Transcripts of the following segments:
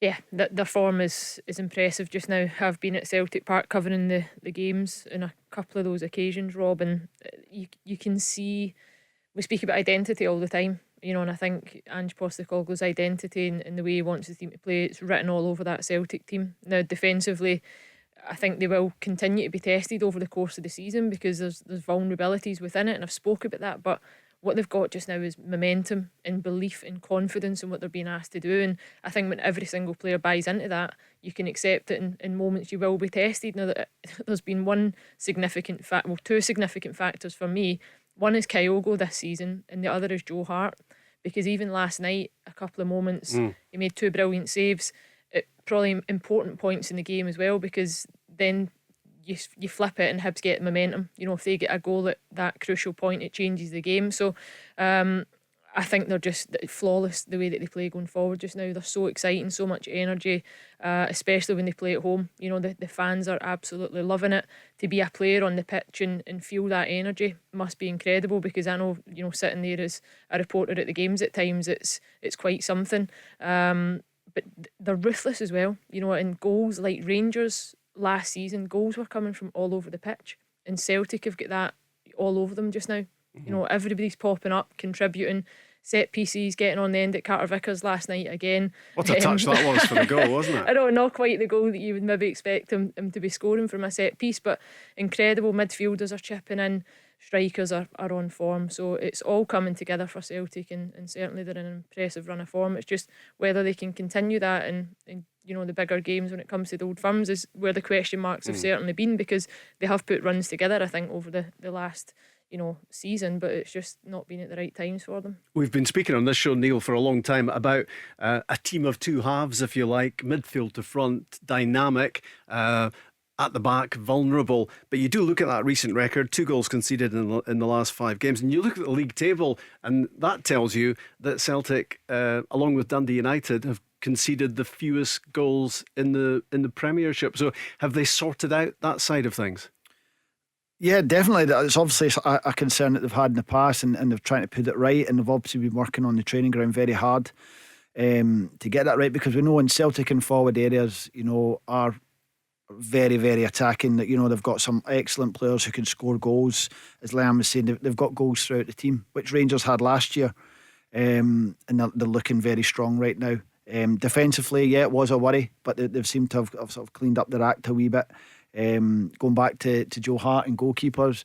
Yeah, their form is impressive just now. Have been at Celtic Park covering the games in a couple of those occasions, Rob, and you can see, we speak about identity all the time, and I think Ange Postecoglou's identity and the way he wants the team to play, it's written all over that Celtic team. Now defensively, I think they will continue to be tested over the course of the season because there's vulnerabilities within it, and I've spoke about that. But what they've got just now is momentum and belief and confidence in what they're being asked to do. And I think when every single player buys into that, you can accept that in moments you will be tested. Now, that there's been two significant factors for me. One is Kyogo this season, and the other is Joe Hart. Because even last night, a couple of moments, he made 2 brilliant saves at probably important points in the game as well, because then you flip it and Hibs get momentum. If they get a goal at that crucial point, it changes the game. So I think they're just flawless the way that they play going forward just now. They're so exciting, so much energy, especially when they play at home. The fans are absolutely loving it. To be a player on the pitch and feel that energy must be incredible, because I know, sitting there as a reporter at the games at times, it's quite something. But they're ruthless as well. In goals, like Rangers last season, goals were coming from all over the pitch, and Celtic have got that all over them just now. Everybody's popping up, contributing, set pieces, getting on the end at Carter Vickers last night again. What a touch that was for the goal, wasn't it? I know, not quite the goal that you would maybe expect him to be scoring from a set piece, but incredible. Midfielders are chipping in, strikers are on form, so it's all coming together for Celtic, and certainly they're in an impressive run of form. It's just whether they can continue that in the bigger games when it comes to the Old Firms is where the question marks have certainly been, because they have put runs together, I think, over the last season, but it's just not been at the right times for them. We've been speaking on this show, Neil, for a long time about a team of two halves, if you like, midfield to front, dynamic, at the back, vulnerable. But you do look at that recent record, 2 goals conceded in the last 5 games, and you look at the league table, and that tells you that Celtic, along with Dundee United, have conceded the fewest goals in the Premiership. So have they sorted out that side of things? Yeah, definitely. It's obviously a concern that they've had in the past, and they're trying to put it right, and they've obviously been working on the training ground very hard to get that right, because we know in Celtic and forward areas, are very, very attacking. That they've got some excellent players who can score goals. As Liam was saying, they've got goals throughout the team, which Rangers had last year, and they're looking very strong right now. Defensively, yeah, it was a worry, but they've seemed to have sort of cleaned up their act a wee bit. Going back to Joe Hart and goalkeepers,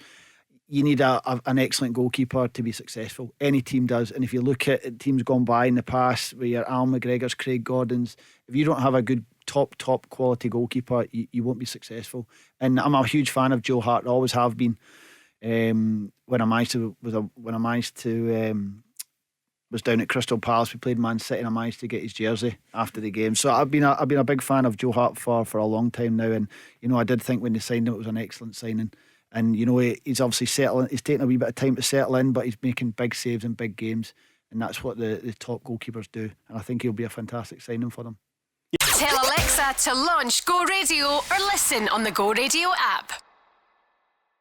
you need an excellent goalkeeper to be successful. Any team does. And if you look at teams gone by in the past, where your Al McGregor's, Craig Gordon's, if you don't have a good top quality goalkeeper, you won't be successful. And I'm a huge fan of Joe Hart, always have been. When I managed to was down at Crystal Palace, we played Man City, and I managed to get his jersey after the game. So I've been a big fan of Joe Hart for a long time now, and I did think when they signed him it was an excellent signing. And he's obviously settling. He's taking a wee bit of time to settle in, but he's making big saves in big games, and that's what the top goalkeepers do. And I think he'll be a fantastic signing for them. Tell Alexa to launch Go Radio, or listen on the Go Radio app.